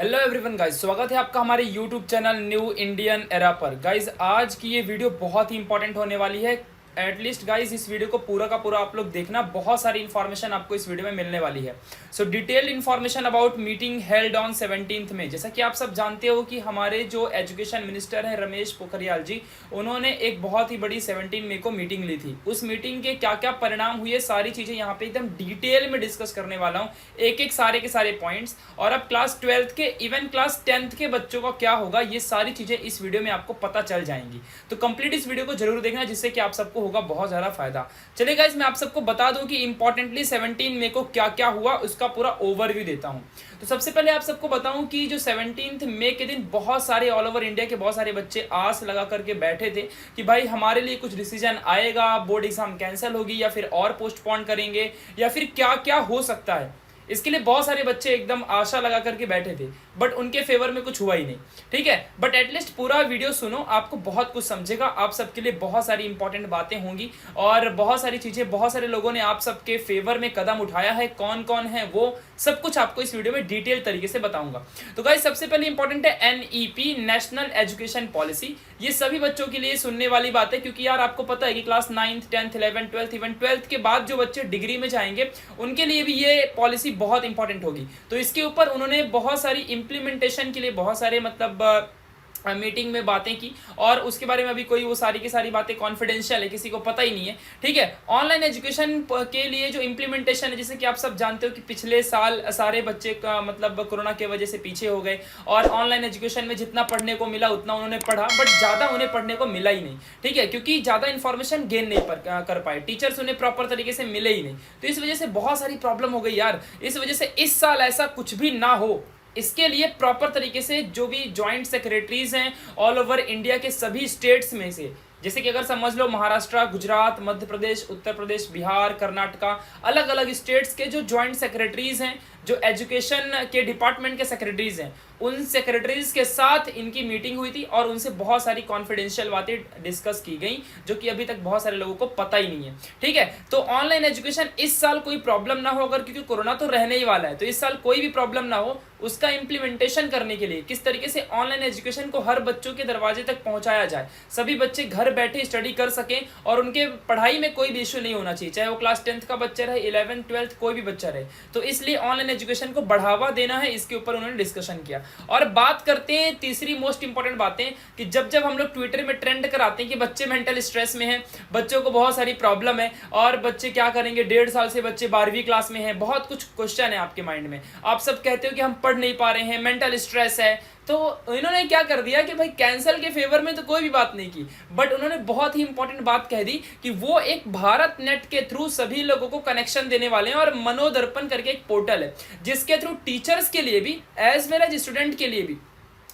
Hello everyone guys, स्वागत है आपका हमारे YouTube channel new Indian era पर। गाइस आज की ये वीडियो बहुत ही इंपॉर्टेंट होने वाली है। एटलीस्ट गाइस इस वीडियो को पूरा का पूरा आप लोग देखना, बहुत सारी इन्फॉर्मेशन आपको इस वीडियो में मिलने वाली है। सो detailed information about meeting held on 17th में। जैसा कि आप सब जानते हो कि हमारे जो एजुकेशन मिनिस्टर हैं रमेश पोखरियाल जी, उन्होंने एक बहुत ही बड़ी 17 मई को मीटिंग ली थी। उस मीटिंग के क्या क्या परिणाम हुए, सारी चीज़ें यहाँ पे एकदम डिटेल में डिस्कस करने वाला हूँ, एक एक सारे के सारे पॉइंट्स। और अब क्लास 12th के इवन क्लास 10th के बच्चों का क्या होगा, ये सारी चीज़ें इस वीडियो में आपको पता चल जाएंगी। तो कंप्लीट इस वीडियो को जरूर देखना, जिससे कि आप सबको होगा बहुत ज़्यादा फायदा। चलिए गाइस, मैं आप सबको बता दूं कि इंपॉर्टेंटली 17 मई को क्या क्या हुआ, उसका पूरा ओवरव्यू देता हूं। तो सबसे पहले आप सबको बताऊं कि जो 17 मई के दिन बहुत सारे ऑल ओवर इंडिया के बहुत सारे बच्चे आस लगा करके बैठे थे कि भाई हमारे लिए कुछ डिसीजन आएगा, बोर्ड एग्जाम कैंसिल होगी या फिर और पोस्टपोन करेंगे या फिर क्या क्या हो सकता है। इसके लिए बहुत सारे बच्चे एकदम आशा लगा करके बैठे थे, बट उनके फेवर में कुछ हुआ ही नहीं। ठीक है, बट एटलीस्ट पूरा वीडियो सुनो, आपको बहुत कुछ समझेगा। आप सबके लिए बहुत सारी इंपॉर्टेंट बातें होंगी और बहुत सारी चीजें, बहुत सारे लोगों ने आप सबके फेवर में कदम उठाया है, कौन कौन है वो सब कुछ आपको इस वीडियो में डिटेल तरीके से बताऊंगा। तो गाइस सबसे पहले इंपॉर्टेंट है एनईपी, नेशनल एजुकेशन पॉलिसी। ये सभी बच्चों के लिए सुनने वाली बात है, क्योंकि यार आपको पता है कि class 9th 10th 11th 12th even 12th के बाद जो बच्चे डिग्री में जाएंगे उनके लिए भी ये पॉलिसी बहुत इंपॉर्टेंट होगी। तो इसके ऊपर उन्होंने बहुत सारी इम्प्लीमेंटेशन के लिए बहुत सारे मीटिंग में बातें की, और उसके बारे में अभी कोई वो सारी की सारी बातें कॉन्फिडेंशियल है, किसी को पता ही नहीं है। ठीक है, ऑनलाइन एजुकेशन के लिए जो इम्प्लीमेंटेशन है, जैसे कि आप सब जानते हो कि पिछले साल सारे बच्चे का कोरोना की वजह से पीछे हो गए, और ऑनलाइन एजुकेशन में जितना पढ़ने को मिला उतना उन्होंने पढ़ा, बट ज़्यादा उन्हें पढ़ने को मिला ही नहीं। ठीक है, क्योंकि ज़्यादा इन्फॉर्मेशन गेन नहीं कर पाए, टीचर्स उन्हें प्रॉपर तरीके से मिले ही नहीं। तो इस वजह से बहुत सारी प्रॉब्लम हो गई यार। इस वजह से इस साल ऐसा कुछ भी ना हो, इसके लिए प्रॉपर तरीके से जो भी जॉइंट सेक्रेटरीज हैं ऑल ओवर इंडिया के सभी स्टेट्स में से, जैसे कि अगर समझ लो महाराष्ट्र, गुजरात, मध्य प्रदेश, उत्तर प्रदेश, बिहार, कर्नाटका, अलग अलग स्टेट्स के जो जॉइंट सेक्रेटरीज हैं, जो एजुकेशन के डिपार्टमेंट के सेक्रेटरीज हैं, उन सेक्रेटरीज के साथ इनकी मीटिंग हुई थी और उनसे बहुत सारी कॉन्फिडेंशियल बातें डिस्कस की गई, जो कि अभी तक बहुत सारे लोगों को पता ही नहीं है। ठीक है, तो ऑनलाइन एजुकेशन इस साल कोई प्रॉब्लम ना हो, अगर क्योंकि कोरोना तो रहने ही वाला है, तो इस साल कोई भी प्रॉब्लम ना हो, उसका इम्प्लीमेंटेशन करने के लिए किस तरीके से ऑनलाइन एजुकेशन को हर बच्चों के दरवाजे तक पहुंचाया जाए, सभी बच्चे घर बैठे स्टडी कर सकें और उनके पढ़ाई में कोई भी इश्यू नहीं होना चाहिए, चाहे वो क्लास 10th का बच्चा रहे, 11th 12th कोई भी बच्चा रहे। तो इसलिए ऑनलाइन एजुकेशन को बढ़ावा देना है, इसके ऊपर उन्होंने डिस्कशन किया। और बात करते हैं तीसरी मोस्ट इंपॉर्टेंट बातें, कि जब जब हम लोग ट्विटर में ट्रेंड कराते हैं कि बच्चे मेंटल स्ट्रेस में हैं, बच्चों को बहुत सारी प्रॉब्लम है और बच्चे क्या करेंगे, 1.5 साल से बच्चे 12वीं क्लास में हैं, बहुत कुछ क्वेश्चन है आपके माइंड में, आप सब कहते हो कि हम पढ़ नहीं पा रहे हैं, मेंटल स्ट्रेस है। तो इन्होंने क्या कर दिया कि भाई कैंसल के फेवर में तो कोई भी बात नहीं की, बट उन्होंने बहुत ही इंपॉर्टेंट बात कह दी कि वो एक भारत नेट के थ्रू सभी लोगों को कनेक्शन देने वाले हैं, और मनोदर्पण करके एक पोर्टल है जिसके थ्रू टीचर्स के लिए भी एज वेल एज स्टूडेंट के लिए भी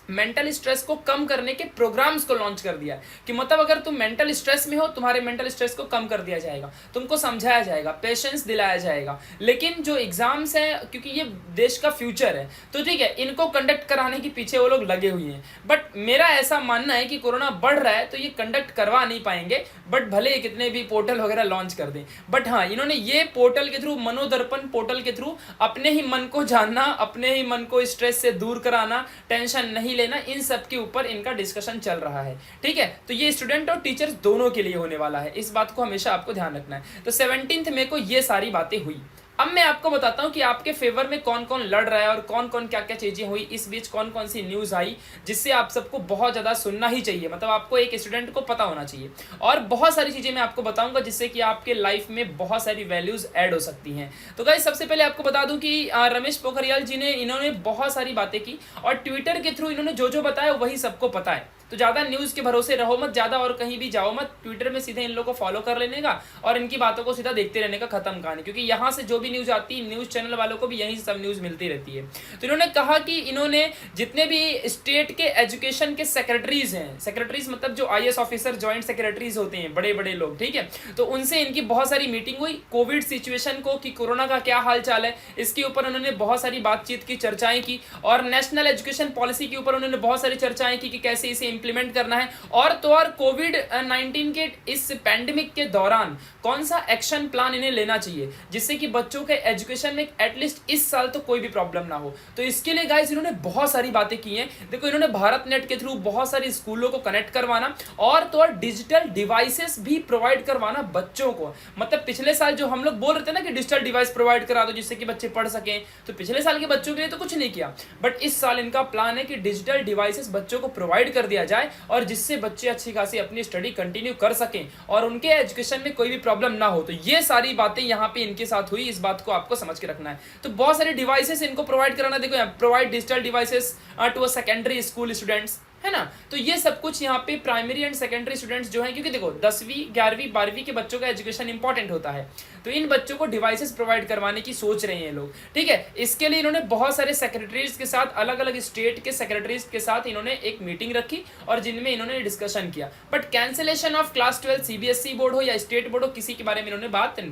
मेंटल स्ट्रेस को कम करने के प्रोग्राम्स को लॉन्च कर दिया है। कि मतलब अगर तुम मेंटल स्ट्रेस में हो, तुम्हारे मेंटल स्ट्रेस को कम कर दिया जाएगा, तुमको समझाया जाएगा, पेशेंस दिलाया जाएगा। लेकिन जो एग्जाम्स हैं, क्योंकि ये देश का फ्यूचर है, तो ठीक है, इनको कंडक्ट कराने के पीछे वो लोग लगे हुए हैं, बट मेरा ऐसा मानना है कि कोरोना बढ़ रहा है तो ये कंडक्ट करवा नहीं पाएंगे, बट भले कितने भी पोर्टल वगैरह लॉन्च कर दें। बट हाँ, इन्होंने ये पोर्टल के थ्रू, मनोदर्पण पोर्टल के थ्रू अपने ही मन को जानना, अपने ही मन को स्ट्रेस से दूर कराना, टेंशन नहीं लेना, इन सब के ऊपर इनका डिस्कशन चल रहा है। ठीक है, तो ये स्टूडेंट और टीचर्स दोनों के लिए होने वाला है, इस बात को हमेशा आपको ध्यान रखना है। तो 17 मई को ये सारी बातें हुई। अब मैं आपको बताता हूं कि आपके फेवर में कौन कौन लड़ रहा है और कौन कौन क्या क्या चीजें हुई, इस बीच कौन कौन सी न्यूज आई, जिससे आप सबको बहुत ज्यादा सुनना ही चाहिए, मतलब आपको एक स्टूडेंट को पता होना चाहिए। और बहुत सारी चीजें मैं आपको बताऊंगा जिससे कि आपके लाइफ में बहुत सारी वैल्यूज ऐड हो सकती हैं। तो गाइस सबसे पहले आपको बता दूं कि रमेश पोखरियाल जी ने, इन्होंने बहुत सारी बातें की और ट्विटर के थ्रू इन्होंने जो जो बताया वही सबको पता है। तो ज़्यादा न्यूज़ के भरोसे रहो मत, ज़्यादा और कहीं भी जाओ मत, ट्विटर में सीधे इन लोगों को फॉलो कर लेने का और इनकी बातों को सीधा देखते रहने का, खत्म कहानी। क्योंकि यहाँ से जो भी न्यूज़ आती है, न्यूज़ चैनल वालों को भी यहीं से सब न्यूज़ मिलती रहती है। तो इन्होंने कहा कि इन्होंने जितने भी स्टेट के एजुकेशन के सेक्रेटरीज हैं, सेक्रेटरीज मतलब जो IAS ऑफिसर, जॉइंट सेक्रेटरीज होते हैं, बड़े बड़े लोग, ठीक है, तो उनसे इनकी बहुत सारी मीटिंग हुई। कोविड सिचुएशन को, कि कोरोना का क्या हाल चाल है, इसके ऊपर उन्होंने बहुत सारी बातचीत की, चर्चाएं की, और नेशनल एजुकेशन पॉलिसी के ऊपर उन्होंने बहुत सारी चर्चाएं की कि कैसे इसे इंप्लीमेंट करना है, और तो और कोविड-19 के इस पैंडेमिक के दौरान कौन सा एक्शन प्लान इन्हें लेना चाहिए जिससे कि बच्चों के एजुकेशन में एटलीस्ट इस साल तो कोई भी प्रॉब्लम ना हो। तो इसके लिए गाइस इन्होंने बहुत सारी बातें की हैं। देखो, इन्होंने भारत नेट के थ्रू बहुत सारी स्कूलों को कनेक्ट करवाना और तो और डिजिटल डिवाइसेस भी प्रोवाइड करवाना बच्चों को। मतलब पिछले साल जो हम लोग बोल रहे थे ना कि डिजिटल डिवाइस प्रोवाइड करा दो जिससे कि बच्चे पढ़ सकें, तो पिछले साल के बच्चों के लिए तो कुछ नहीं किया, बट इस साल इनका प्लान है कि डिजिटल डिवाइसेस बच्चों को प्रोवाइड कर दिया जाए और जिससे बच्चे अच्छी खासी अपनी स्टडी कंटिन्यू कर सकें और उनके एजुकेशन में कोई भी प्रॉब्लम ना हो। तो ये सारी बातें यहाँ पे इनके साथ हुई, इस बात को आपको समझ के रखना है। तो बहुत सारे डिवाइसेस इनको प्रोवाइड कराना, देखो provide digital devices to a secondary school students, है ना। तो ये सब कुछ यहाँ पे प्राइमरी एंड सेकेंडरी स्टूडेंट्स जो हैं, क्योंकि देखो 10वीं 11वीं 12वीं के बच्चों का एजुकेशन इंपॉर्टेंट होता है, तो इन बच्चों को डिवाइसेस प्रोवाइड करवाने की सोच रहे हैं लोग, ठीक है। इसके लिए इन्होंने बहुत सारे सेक्रेटरीज के साथ, अलग अलग स्टेट के सेक्रेटरीज के साथ इन्होंने एक मीटिंग रखी और जिनमें इन्होंने डिस्कशन किया। But cancellation of class 12 CBSE board हो या स्टेट बोर्ड हो, किसी के बारे में इन्होंने बात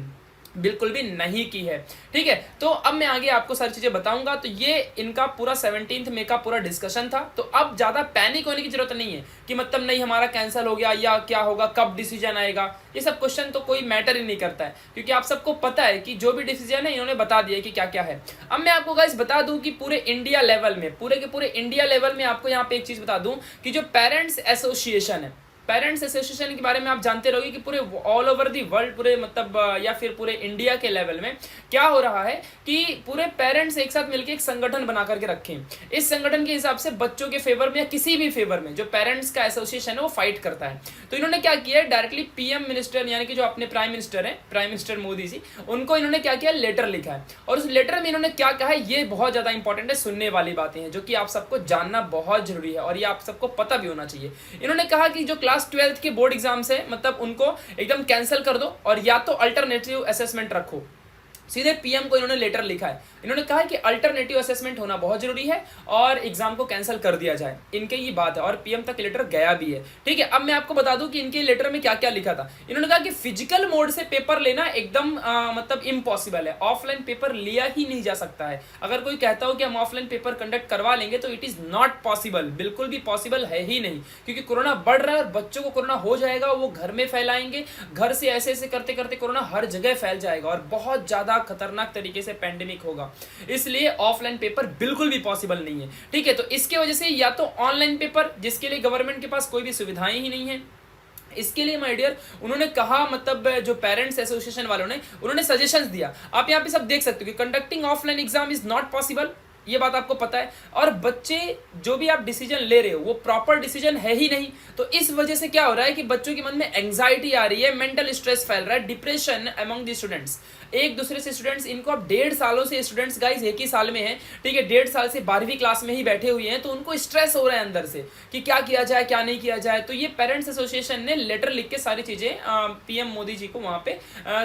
बिल्कुल भी नहीं की है, ठीक है। तो अब मैं आगे आपको सारी चीजें बताऊंगा। तो ये इनका पूरा 17 मई का पूरा डिस्कशन था। तो अब ज्यादा पैनिक होने की जरूरत नहीं है कि मतलब नहीं हमारा कैंसिल हो गया या क्या होगा, कब डिसीजन आएगा, ये सब क्वेश्चन तो कोई मैटर ही नहीं करता है, क्योंकि आप सबको पता है कि जो भी डिसीजन है इन्होंने बता दिया कि क्या क्या है। अब मैं आपको गाइस बता दूं कि पूरे इंडिया लेवल में, पूरे के पूरे इंडिया लेवल में आपको यहाँ पे एक चीज बता दूं कि जो पेरेंट्स एसोसिएशन है, पेरेंट्स एसोसिएशन के बारे में आप जानते रहोगे कि पूरे ऑल ओवर दी वर्ल्ड, पूरे मतलब या फिर पूरे इंडिया के लेवल में क्या हो रहा है कि पूरे पेरेंट्स एक साथ मिलकर एक संगठन बना करके रखें। इस संगठन के हिसाब से बच्चों के फेवर में या किसी भी फेवर में जो पेरेंट्स का एसोसिएशन है वो फाइट करता है। तो इन्होंने क्या किया है, डायरेक्टली पीएम मिनिस्टर यानी कि जो अपने प्राइम मिनिस्टर है, प्राइम मिनिस्टर मोदी जी, उनको इन्होंने क्या किया, लेटर लिखा है। और उस लेटर में इन्होंने क्या कहा है, ये बहुत ज्यादा इंपॉर्टेंट है, सुनने वाली बातें हैं जो कि आप सबको जानना बहुत जरूरी है और ये आप सबको पता भी होना चाहिए। इन्होंने कहा कि जो क्लास 12th के बोर्ड एग्जाम्स है, मतलब उनको एकदम कैंसिल कर दो और या तो अल्टरनेटिव असेसमेंट रखो। सीधे पीएम को इन्होंने लेटर लिखा है, इन्होंने कहा है कि अल्टरनेटिव असेसमेंट होना बहुत जरूरी है और एग्जाम को कैंसिल कर दिया जाए, इनके ये बात है और पीएम तक लेटर गया भी है, ठीक है। अब मैं आपको बता दूं कि इनके लेटर में क्या क्या लिखा था। इन्होंने कहा कि फिजिकल मोड से पेपर लेना एकदम मतलब इम्पॉसिबल है, ऑफलाइन पेपर लिया ही नहीं जा सकता है। अगर कोई कहता हो कि हम ऑफलाइन पेपर कंडक्ट करवा लेंगे तो इट इज नॉट पॉसिबल, बिल्कुल भी पॉसिबल है ही नहीं, क्योंकि कोरोना बढ़ रहा है और बच्चों को कोरोना हो जाएगा, वो घर में फैलाएंगे, घर से ऐसे ऐसे करते करते कोरोना हर जगह फैल जाएगा और बहुत ज्यादा खतरनाक तरीके से पैंडेमिक होगा, इसलिए ऑफलाइन पेपर बिल्कुल भी पॉसिबल नहीं है, ठीक है। तो इसके वजह से या तो ऑनलाइन पेपर, जिसके लिए गवर्नमेंट के पास कोई भी सुविधाएं ही नहीं है, इसके लिए माय डियर उन्होंने कहा, मतलब जो पेरेंट्स एसोसिएशन वालों ने उन्होंने सजेशंस दिया। आप यहाँ पे सब देख सकते हो कि conducting offline exam is not possible, ये बात आपको पता है, और बच्चे जो भी आप डिसीजन ले रहे हो वो प्रॉपर डिसीजन है ही नहीं। तो इस वजह से क्या हो रहा है कि बच्चों के मन में एंग्जाइटी आ रही है, मेंटल स्ट्रेस फैल रहा है, डिप्रेशन अमंग द स्टूडेंट्स। एक दूसरे से स्टूडेंट्स, इनको अब 1.5 सालों से स्टूडेंट्स गाइस एक ही साल में है, ठीक है, 1.5 साल से 12वीं क्लास में ही बैठे हुए हैं, तो उनको स्ट्रेस हो रहा है अंदर से कि क्या किया जाए क्या नहीं किया जाए। तो ये पेरेंट्स एसोसिएशन ने लेटर लिख के सारी चीजें पीएम मोदी जी को वहां पे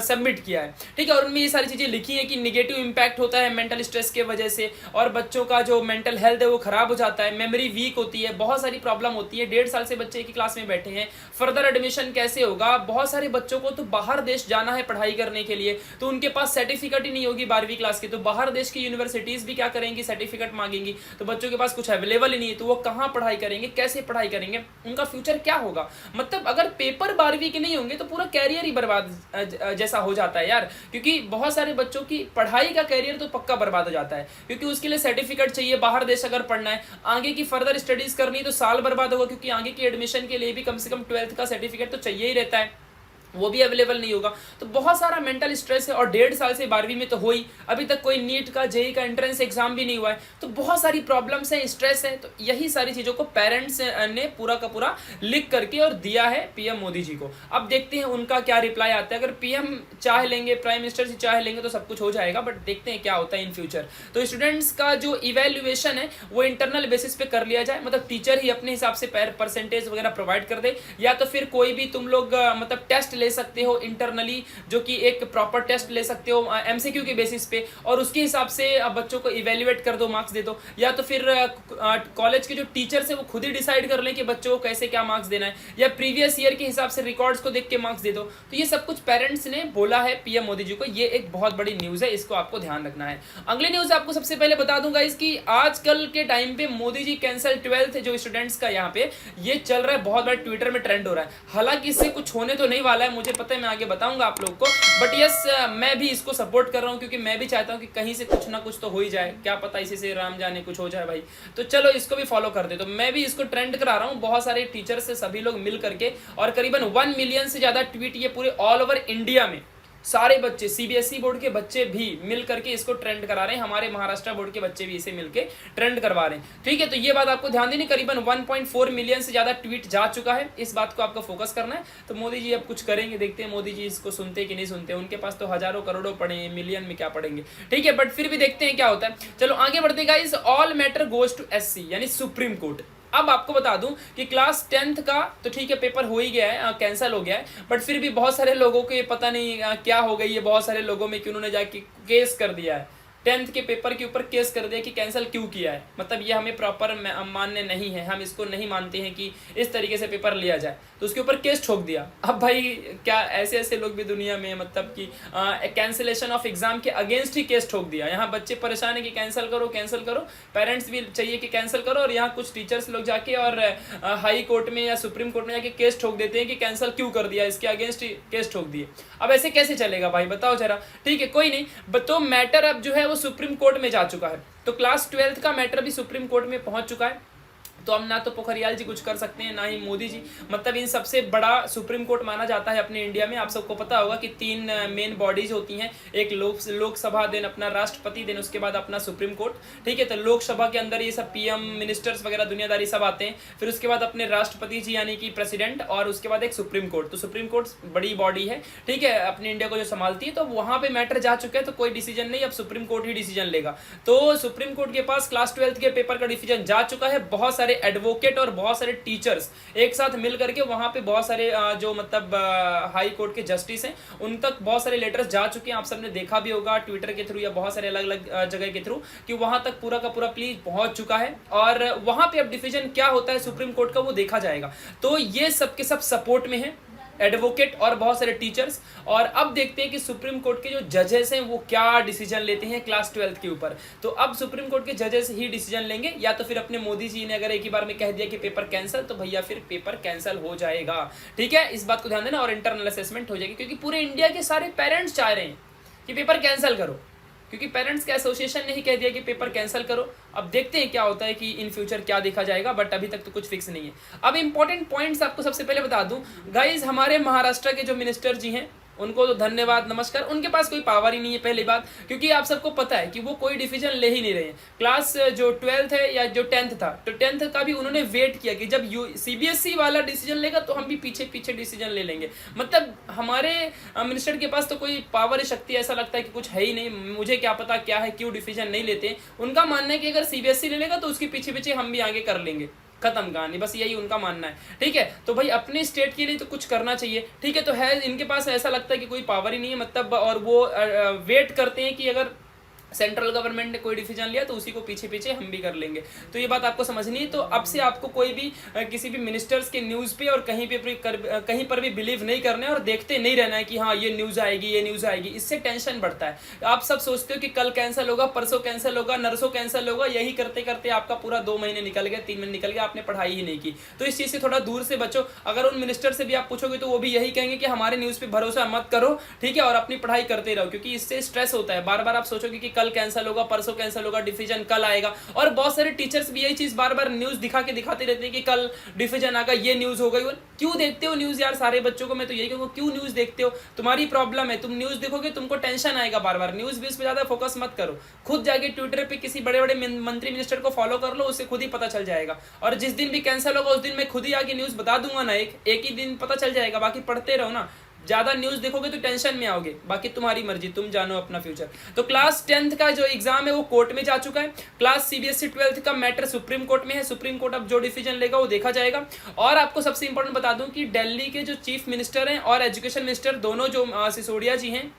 सबमिट किया है, ठीक है। और उनमें ये सारी चीजें लिखी है कि निगेटिव इंपैक्ट होता है मेंटल स्ट्रेस के वजह से और बच्चों का जो मेंटल हेल्थ है वो खराब हो जाता है, मेमोरी वीक होती है, बहुत सारी प्रॉब्लम होती है। 1.5 साल से बच्चे एक ही क्लास में बैठे हैं, फर्दर एडमिशन कैसे होगा, बहुत सारे बच्चों को तो बाहर देश जाना है पढ़ाई करने के लिए, तो उनके पास सर्टिफिकेट ही नहीं होगी 12वीं क्लास की, तो बाहर देश की यूनिवर्सिटीज भी क्या करेंगी, सर्टिफिकेट मांगेंगी, तो बच्चों के पास कुछ अवेलेबल ही नहीं है, तो वो कहां पढ़ाई करेंगे, कैसे पढ़ाई करेंगे, उनका फ्यूचर क्या होगा। मतलब अगर पेपर 12वीं के नहीं होंगे तो पूरा कैरियर ही बर्बाद जैसा हो जाता है यार, क्योंकि बहुत सारे बच्चों की पढ़ाई का कैरियर तो पक्का बर्बाद हो जाता है, क्योंकि उसके लिए सर्टिफिकेट चाहिए, बाहर देश अगर पढ़ना है, आगे की फर्दर स्टडीज करनी है तो साल बर्बाद होगा, क्योंकि आगे की एडमिशन के लिए भी कम से कम 12th का सर्टिफिकेट तो चाहिए ही रहता है, वो भी अवेलेबल नहीं होगा। तो बहुत सारा मेंटल स्ट्रेस है और 1.5 साल से 12वीं में तो हो ही, अभी तक कोई नीट का जेई का एंट्रेंस एग्जाम भी नहीं हुआ है, तो बहुत सारी प्रॉब्लम्स हैं, स्ट्रेस है। तो यही सारी चीजों को पेरेंट्स ने पूरा का पूरा लिख करके और दिया है पीएम मोदी जी को। अब देखते हैं उनका क्या रिप्लाई आता है। अगर पीएम चाह लेंगे, प्राइम मिनिस्टर जी चाह लेंगे तो सब कुछ हो जाएगा, बट देखते हैं क्या होता है इन फ्यूचर। तो स्टूडेंट्स का जो इवेल्युएशन है वो इंटरनल बेसिस पे कर लिया जाए, मतलब टीचर ही अपने हिसाब से परसेंटेज वगैरह प्रोवाइड कर दे, या तो फिर कोई भी तुम लोग मतलब टेस्ट ले सकते हो इंटरनली, जो कि एक प्रॉपर टेस्ट ले सकते हो एमसीक्यू के बेसिस पे, और उसके हिसाब से बच्चों को इवेल्युएट कर दो, मार्क्स दे दो। या तो फिर कॉलेज के जो टीचर्स है वो खुद ही डिसाइड कर लें कि बच्चों को कैसे क्या मार्क्स देना है, या प्रीवियस ईयर के हिसाब से रिकॉर्ड्स को देख के मार्क्स दे दो। तो ये सब कुछ पेरेंट्स ने बोला है पीएम मोदी जी को। ये एक बहुत बड़ी न्यूज़ है, इसको आपको ध्यान रखना है। अगली न्यूज़ आपको सबसे पहले बता दूंगा इसकी, आजकल के टाइम पे मोदी जी कैंसल 12th जो स्टूडेंट्स का यहाँ पे ये चल रहा है, बहुत बड़ा ट्विटर में ट्रेंड हो रहा है। हालांकि इससे कुछ होने तो नहीं वाला है, मुझे पता है, मैं आगे बताऊंगा आप लोग को, बट यस मैं भी इसको सपोर्ट कर रहा हूँ, क्योंकि मैं भी चाहता हूँ कि कहीं से कुछ ना कुछ तो हो ही जाए, क्या पता इसी से राम जाने कुछ हो जाए भाई। तो चलो इसको भी फॉलो कर दे। तो मैं भी इसको ट्रेंड करा रहा हूँ, बहुत सारे टीचर्स से सभी लोग मिल करके, और करीबन 1 मिलियन से ज्यादा ट्वीट ये पूरे ऑल ओवर इंडिया में सारे बच्चे, सीबीएसई बोर्ड के बच्चे भी मिल करके इसको ट्रेंड करा रहे हैं, हमारे महाराष्ट्र बोर्ड के बच्चे भी इसे मिलके ट्रेंड करवा रहे हैं। ठीक है, तो ये बात आपको ध्यान देनी, करीबन 1.4 मिलियन से ज्यादा ट्वीट जा चुका है, इस बात को आपको फोकस करना है। तो मोदी जी अब कुछ करेंगे, देखते हैं मोदी जी इसको सुनते कि नहीं सुनते, उनके पास तो हजारों करोड़ों पड़े हैं, मिलियन में क्या पड़ेंगे। ठीक है, बट फिर भी देखते हैं क्या होता है। चलो आगे बढ़ते guys, all matter goes to SC यानी सुप्रीम कोर्ट। अब आपको बता दूं कि क्लास 10th का तो ठीक है पेपर हो ही गया है, कैंसिल हो गया है, बट फिर भी बहुत सारे लोगों को ये पता नहीं क्या हो गई है, बहुत सारे लोगों में कि उन्होंने जाके केस कर दिया है, 10th के पेपर के ऊपर केस कर दिया कि कैंसिल क्यों किया है, मतलब ये हमें प्रॉपर मान्य नहीं है, हम इसको नहीं मानते हैं कि इस तरीके से पेपर लिया जाए, तो उसके ऊपर केस ठोक दिया। अब भाई क्या ऐसे ऐसे लोग भी दुनिया में, मतलब कि कैंसिलेशन ऑफ एग्जाम के अगेंस्ट ही केस ठोक दिया। यहाँ बच्चे परेशान है कि कैंसिल करो कैंसिल करो, पेरेंट्स भी चाहिए कि कैंसिल करो, और यहाँ कुछ टीचर्स लोग जाके और हाई कोर्ट में या सुप्रीम कोर्ट में जाके केस ठोक देते हैं कि कैंसिल क्यों कर दिया, इसके अगेंस्ट केस ठोक दिए। अब ऐसे कैसे चलेगा भाई, बताओ जरा। ठीक है, कोई नहीं, तो मैटर अब जो है वो सुप्रीम कोर्ट में जा चुका है, तो क्लास 12th का मैटर भी सुप्रीम कोर्ट में पहुंच चुका है। तो अब ना तो पोखरियाल जी कुछ कर सकते हैं, ना ही मोदी जी, मतलब इन सबसे बड़ा सुप्रीम कोर्ट माना जाता है अपने इंडिया में। आप सबको पता होगा कि 3 मेन बॉडीज होती हैं, एक लोकसभा, देन अपना राष्ट्रपति, देन उसके बाद अपना सुप्रीम कोर्ट। ठीक है, तो लोकसभा के अंदर ये सब पीएम मिनिस्टर्स वगैरह दुनियादारी सब आते हैं, फिर उसके बाद अपने राष्ट्रपति जी यानी कि प्रेसिडेंट, और उसके बाद एक सुप्रीम कोर्ट। तो सुप्रीम कोर्ट बड़ी बॉडी है, ठीक है, अपने इंडिया को जो संभालती है, तो वहां पे मैटर जा चुका है, तो कोई डिसीजन नहीं, अब सुप्रीम कोर्ट ही डिसीजन लेगा। तो सुप्रीम कोर्ट के पास क्लास 12th के पेपर का डिसीजन जा चुका है, बहुत सारे एडवोकेट और बहुत सारे टीचर्स एक साथ मिल करके वहां पे बहुत सारे जो मतलब हाई कोर्ट के जस्टिस हैं उन तक बहुत सारे लेटर्स जा चुके हैं। आप सबने देखा भी होगा ट्विटर के थ्रू या बहुत सारे अलग अलग जगह के थ्रू कि वहां तक पूरा का पूरा प्लीज पहुंच चुका है, और वहां पे अब डिसीजन क्या होता है सुप्रीम कोर्ट का वो देखा जाएगा। तो ये सब के सब सपोर्ट में है, एडवोकेट और बहुत सारे टीचर्स। और अब देखते हैं कि सुप्रीम कोर्ट के जो जजेस हैं वो क्या डिसीजन लेते हैं क्लास 12th के ऊपर। तो अब सुप्रीम कोर्ट के जजेस ही डिसीजन लेंगे, या तो फिर अपने मोदी जी ने अगर एक ही बार में कह दिया कि पेपर कैंसिल, तो भैया फिर पेपर कैंसिल हो जाएगा। ठीक है, इस बात को ध्यान देना, और इंटरनल असेसमेंट हो जाएगी, क्योंकि पूरे इंडिया के सारे पेरेंट्स चाह रहे हैं कि पेपर कैंसिल करो, क्योंकि पेरेंट्स के एसोसिएशन ने ही कह दिया कि पेपर कैंसिल करो। अब देखते हैं क्या होता है कि इन फ्यूचर क्या देखा जाएगा, बट अभी तक तो कुछ फिक्स नहीं है। अब इंपॉर्टेंट पॉइंट्स आपको सबसे पहले बता दूं गाइज, हमारे महाराष्ट्र के जो मिनिस्टर जी हैं उनको तो धन्यवाद नमस्कार, उनके पास कोई पावर ही नहीं है पहली बात, क्योंकि आप सबको पता है कि वो कोई डिसीजन ले ही नहीं रहे हैं। क्लास जो 12th है या जो 10th था, तो 10th का भी उन्होंने वेट किया कि जब सीबीएसई वाला डिसीजन लेगा तो हम भी पीछे पीछे डिसीजन ले लेंगे। मतलब हमारे मिनिस्टर के पास तो कोई पावर शक्ति ऐसा लगता है कि कुछ है ही नहीं, मुझे क्या पता क्या है, क्यों डिसीजन नहीं लेते। उनका मानना है कि अगर सीबीएसई ले लेगा तो उसके पीछे पीछे हम भी आगे कर लेंगे, खत्म कहानी, बस यही उनका मानना है। ठीक है, तो भाई अपने स्टेट के लिए तो कुछ करना चाहिए। ठीक है, तो है इनके पास ऐसा लगता है कि कोई पावर ही नहीं है, मतलब, और वो वेट करते हैं कि अगर सेंट्रल गवर्नमेंट ने कोई डिसीजन लिया तो उसी को पीछे पीछे हम भी कर लेंगे। तो ये बात आपको समझनी है। तो अब से आपको कोई भी किसी भी मिनिस्टर्स के न्यूज़ पे और कहीं पर भी बिलीव नहीं करना है, और देखते नहीं रहना है कि हाँ ये न्यूज़ आएगी ये न्यूज़ आएगी, इससे टेंशन बढ़ता है। आप सब सोचते हो कि कल कैंसिल होगा, परसों कैंसिल होगा, नरसों कैंसिल होगा, यही करते करते आपका पूरा 2 महीने निकल गया, 3 महीने निकल गया, आपने पढ़ाई ही नहीं की। तो इस चीज़ से थोड़ा दूर से बचो। अगर उन मिनिस्टर से भी आप पूछोगे तो वो भी यही कहेंगे कि हमारे न्यूज़ पे भरोसा मत करो, ठीक है, और अपनी पढ़ाई करते रहो, क्योंकि इससे स्ट्रेस होता है। बार बार आप सोचोगे कि कल कैंसिल होगा, परसों कैंसिल होगा, डिसीजन कल आएगा, और बहुत सारे टीचर्स भी यही चीज बार बार न्यूज़ दिखाते रहते हैं कि कल डिसीजन आएगा, ये न्यूज़ हो गई। क्यों देखते हो न्यूज़ यार? सारे बच्चों को मैं तो यही कहूँगा, क्यों न्यूज़ देखते हो? तुम्हारी प्रॉब्लम है, तुम न्यूज़ देखोगे तुमको टेंशन आएगा बार बार। न्यूज़ भी उस पर ज़्यादा फोकस मत करो, खुद जाके ट्विटर पे किसी बड़े बड़े मंत्री मिनिस्टर को फॉलो कर लो, उससे खुद ही पता चल जाएगा। और जिस दिन भी कैंसिल होगा उस दिन मैं खुद ही आगे न्यूज़ बता दूंगा ना, एक ही दिन पता चल जाएगा। बाकी पढ़ते रहो ना, ज्यादा न्यूज देखोगे तो टेंशन में आओगे, बाकी तुम्हारी मर्जी, तुम जानो अपना फ्यूचर। तो क्लास 10th का जो एग्जाम है वो कोर्ट में जा चुका है। क्लास सीबीएसई 12th का मैटर सुप्रीम कोर्ट में है। सुप्रीम कोर्ट अब जो डिसीजन लेगा वो देखा जाएगा। और आपको सबसे इंपॉर्टेंट बता दूं कि दिल्ली के जो चीफ मिनिस्टर हैं और एजुकेशन मिनिस्टर दोनों, जो सिसोदिया जी हैं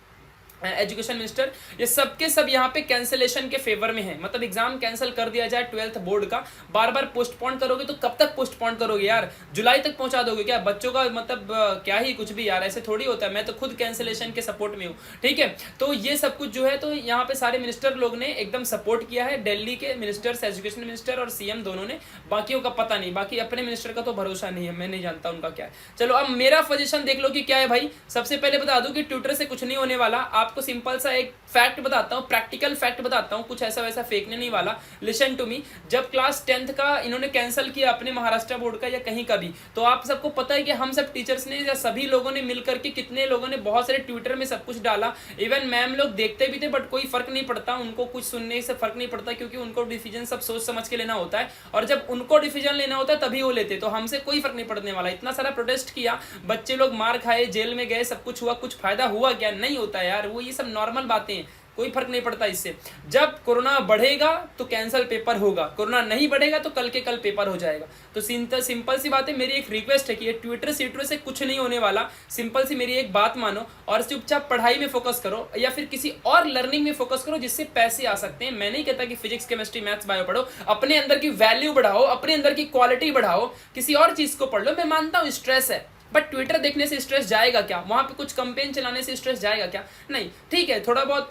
एजुकेशन मिनिस्टर, ये सबके सब यहाँ पे कैंसिलेशन के फेवर में है। मतलब एग्जाम कैंसिल कर दिया जाए 12th बोर्ड का। बार बार पोस्टपोन करोगे तो कब तक पोस्टपोन करोगे यार? जुलाई तक पहुंचा दोगे क्या बच्चों का? मतलब क्या ही कुछ भी यार, ऐसे थोड़ी होता है। मैं तो खुद कैंसिलेशन के सपोर्ट में हूँ, ठीक है। तो ये सब कुछ जो है, तो यहाँ पे सारे मिनिस्टर लोग ने एकदम सपोर्ट किया है, दिल्ली के मिनिस्टर्स, एजुकेशन मिनिस्टर और सीएम दोनों ने। बाकियों का पता नहीं, बाकी अपने मिनिस्टर का तो भरोसा नहीं है, मैं नहीं जानता उनका क्या है। चलो अब मेरा सजेशन देख लो कि क्या है भाई। सबसे पहले बता दूं कि ट्विटर से कुछ नहीं होने वाला। आपको सिंपल सा एक फैक्ट बताता हूँ, प्रैक्टिकल फैक्ट बताता हूँ, कुछ ऐसा वैसा फेंकने नहीं वाला। Listen to me. जब क्लास 10th का इन्होंने कैंसिल किया अपने महाराष्ट्र बोर्ड का या कहीं का भी, तो आप सबको पता है कि हम सब टीचर्स ने या सभी लोगों ने मिलकर के, कितने लोगों ने बहुत सारे ट्विटर में सब कुछ डाला। इवन मैम लोग देखते भी थे, बट कोई फर्क नहीं पड़ता उनको, कुछ सुनने से फर्क नहीं पड़ता, क्योंकि उनको डिसीजन सब सोच समझ के लेना होता है। और जब उनको डिसीजन लेना होता है तभी वो लेते, तो हमसे कोई फर्क नहीं पड़ने वाला। इतना सारा प्रोटेस्ट किया, बच्चे लोग मार खाए, जेल में गए, सब कुछ हुआ, कुछ फायदा हुआ क्या? नहीं होता यार, वो ये सब नॉर्मल बातें हैं, कोई फर्क नहीं पड़ता इससे। जब कोरोना बढ़ेगा तो कैंसल पेपर होगा, कोरोना नहीं बढ़ेगा तो कल के कल पेपर हो जाएगा। तो सिंपल सी बात है। मेरी एक रिक्वेस्ट है कि ये ट्विटर सीटर से कुछ नहीं होने वाला। सिंपल सी मेरी एक बात मानो और चुपचाप पढ़ाई में फोकस करो, या फिर किसी और लर्निंग में फोकस करो जिससे पैसे आ सकते हैं। मैं नहीं कहता कि फिजिक्स, केमिस्ट्री, मैथ्स, बायो पढ़ो, अपने अंदर की वैल्यू बढ़ाओ, अपने अंदर की क्वालिटी बढ़ाओ, किसी और चीज को पढ़ लो। मैं मानता हूँ स्ट्रेस है, बट ट्विटर देखने से स्ट्रेस जाएगा क्या? वहां पे कुछ कंपेन चलाने से स्ट्रेस जाएगा क्या? नहीं, ठीक है, थोड़ा बहुत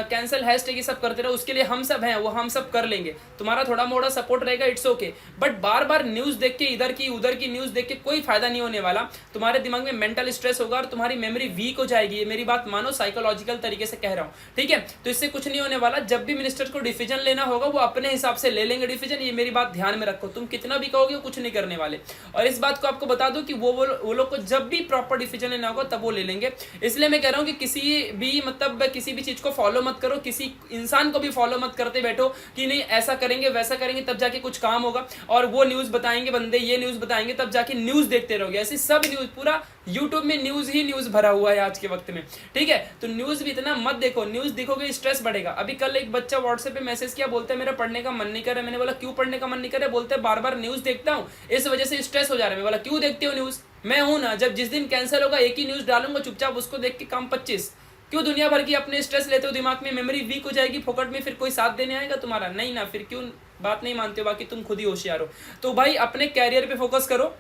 कैंसिल हैशटैग ये सब करते रहो, उसके लिए हम सब हैं, वो हम सब कर लेंगे। तुम्हारा थोड़ा मोड़ा सपोर्ट रहेगा, it's okay. But bar bar news देख के, इधर की उधर की न्यूज देख के कोई फायदा नहीं होने वाला। तुम्हारे दिमाग में मेंटल स्ट्रेस होगा और तुम्हारी मेमोरी वीक हो जाएगी। ये मेरी बात मानो, साइकोलॉजिकल तरीके से कह रहा हूँ, ठीक है। तो इससे कुछ नहीं होने वाला। जब भी मिनिस्टर को डिसीजन लेना होगा वो अपने हिसाब से ले लेंगे डिसीजन। ये मेरी बात ध्यान में रखो। तुम कितना भी कहोगे वो कुछ नहीं करने वाले। और इस बात को आपको बता दो कि वो लोग को जब भी प्रॉपर डिसीजन लेना होगा तब वो ले लेंगे। इसलिए मैं कह रहा हूं कि किसी भी मतलब किसी भी चीज को फॉलो मत करो, किसी इंसान को भी फॉलो मत करते बैठो कि नहीं ऐसा करेंगे वैसा करेंगे तब जाके कुछ काम होगा, और वो न्यूज बताएंगे बंदे, ये न्यूज बताएंगे, तब जाके न्यूज देखते रहोगे। ऐसी सब न्यूज, पूरा यूट्यूब में न्यूज ही न्यूज भरा हुआ है आज के वक्त में, ठीक है। तो न्यूज भी इतना मत देखो, न्यूज देखोगे स्ट्रेस बढ़ेगा। अभी कल एक बच्चा व्हाट्सएप पे मैसेज किया, बोलता है मेरा पढ़ने का मन नहीं कर रहा है। मैंने बोला क्यों पढ़ने का मन नहीं कर रहा है? बोलते बार बार न्यूज देखता हूँ, इस वजह से स्ट्रेस हो जा रहा है। मैं बोला क्यों देखते हो न्यूज? मैं हूं ना, जब जिस दिन कैंसिल होगा एक ही न्यूज डालूंगा, चुपचाप उसको देख के काम 25। क्यों दुनिया भर की अपने स्ट्रेस लेते हो दिमाग में? मेमोरी वीक हो जाएगी फोकट में, फिर कोई साथ देने आएगा तुम्हारा? नहीं ना, फिर क्यों बात नहीं मानते हो? बाकी तुम खुद ही होशियार हो। तो भाई अपने कैरियर पे फोकस करो।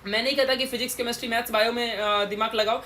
मैं नहीं कहता कि फिजिक्स, केमिस्ट्री, मैथ्स, बायो में दिमाग लगाओ,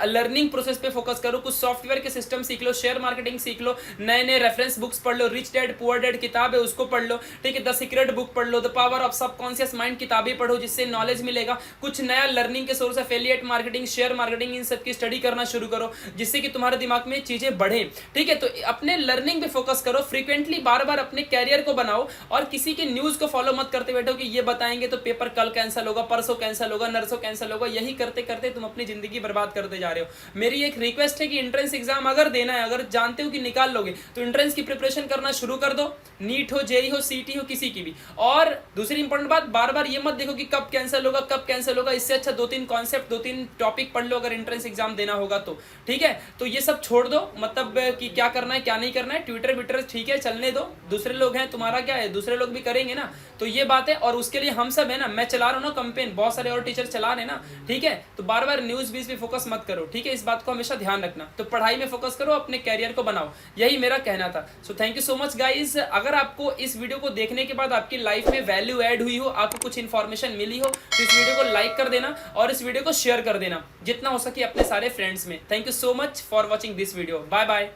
लर्निंग प्रोसेस पे फोकस करो। कुछ सॉफ्टवेयर के सिस्टम सीख लो, शेयर मार्केटिंग सीख लो, नए नए रेफरेंस बुक्स पढ़ लो, रिच डैड पुअर डैड किताब है उसको पढ़ लो, ठीक है। द सीक्रेट बुक पढ़ लो, the power of subconscious mind किताबें पढ़ो, जिससे नॉलेज मिलेगा। कुछ नया लर्निंग के source, affiliate marketing, share marketing, इन सब की स्टडी करना शुरू करो, जिससे कि तुम्हारे दिमाग में चीजें बढ़े, ठीक है। तो अपने लर्निंग पे फोकस करो, फ्रीक्वेंटली बार बार अपने कैरियर को बनाओ, और किसी की न्यूज को फॉलो मत करते बैठो कि ये बताएंगे तो पेपर कल कैंसिल होगा, परसों कैंसिल होगा, नरसों कैंसिल होगा। यही करते करते तुम अपनी जिंदगी बर्बाद करते जा रहे हो। मेरी एक रिक्वेस्ट है कि एंट्रेंस एग्जाम अगर देना है, अगर जानते हो कि निकाल लोगे, तो एंट्रेंस की प्रिपरेशन करना शुरू कर दो। नीट हो, जेई हो, सीटी हो, किसी की भी। और दूसरी इंपॉर्टेंट बात, बार बार ये मत देखो कि कब कैंसिल होगा, कब कैंसिल होगा। इससे अच्छा 2-3 कॉन्सेप्ट, 2-3 टॉपिक पढ़ लो अगर एंट्रेंस एग्जाम देना होगा तो, ठीक है। तो ये सब छोड़ दो, मतलब कि क्या करना है क्या नहीं करना है। ट्विटर विटर ठीक है, चलने दो, दूसरे लोग हैं, तुम्हारा क्या है, दूसरे लोग भी करेंगे ना। तो ये बात है, और उसके लिए हम सब है ना, मैं चला रहा हूँ ना कैंपेन, बहुत सारे और टीचर चला रहे ना, ठीक है। तो बार बार न्यूज बीज पे फोकस मत करो, ठीक है। इस बात को हमेशा ध्यान रखना। तो पढ़ाई में फोकस करो, अपने कैरियर को बनाओ, यही मेरा कहना था। So thank you so much guys. अगर आपको इस वीडियो को देखने के बाद आपकी लाइफ में वैल्यू ऐड हुई हो, आपको कुछ इन्फॉर्मेशन मिली हो, तो इस वीडियो को लाइक कर देना और इस वीडियो को शेयर कर देना जितना हो सके अपने सारे फ्रेंड्स में। Thank you so much for watching this video. Bye bye.